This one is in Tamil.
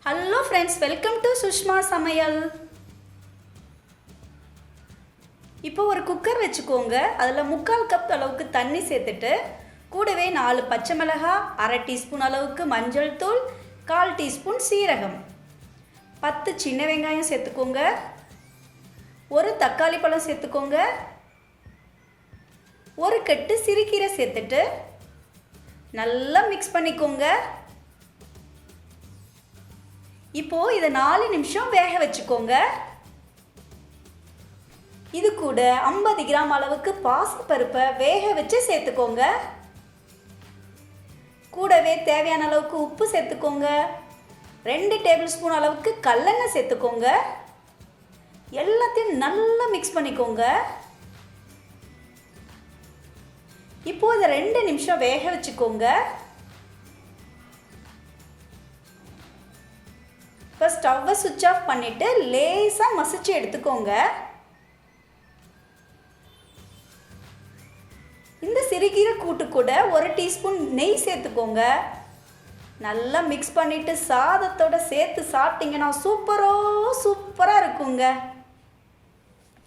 Hello friends, welcome to Sushma சமையல். இப்போ ஒரு குக்கர் வச்சுக்கோங்க. அதில் 3/4 கப் அளவுக்கு தண்ணி சேர்த்துட்டு கூடவே 4 பச்சை மிளகாய், 1/2 டீஸ்பூன் அளவுக்கு மஞ்சள் தூள், 1/4 டீஸ்பூன் சீரகம், 10 சின்ன வெங்காயம் சேர்த்துக்கோங்க, ஒரு தக்காளி பழம் சேர்த்துக்கோங்க, ஒரு கட்டு சிறுகீரை சேர்த்துட்டு நல்லா மிக்ஸ் பண்ணிக்கோங்க. இப்போது இதை 4 நிமிஷம் வேக வச்சுக்கோங்க. இது கூட 50 கிராம் அளவுக்கு பாசிப்பருப்பை வேக வச்சு சேர்த்துக்கோங்க. கூடவே தேவையான அளவுக்கு உப்பு சேர்த்துக்கோங்க. 2 டேபிள் ஸ்பூன் அளவுக்கு கல்லெண்ணெய் சேர்த்துக்கோங்க. எல்லாத்தையும் நல்லா மிக்ஸ் பண்ணிக்கோங்க. இப்போது இதை 2 நிமிஷம் வேக வச்சுக்கோங்க. இப்போ ஸ்டவ்வை சுவிட்ச் ஆஃப் பண்ணிவிட்டு லேசாக மசிச்சு எடுத்துக்கோங்க. இந்த சிறுகீரை கூட்டு கூட 1 டீஸ்பூன் நெய் சேர்த்துக்கோங்க. நல்லா மிக்ஸ் பண்ணிவிட்டு சாதத்தோடு சேர்த்து சாப்பிட்டிங்கன்னா சூப்பராக இருக்குங்க.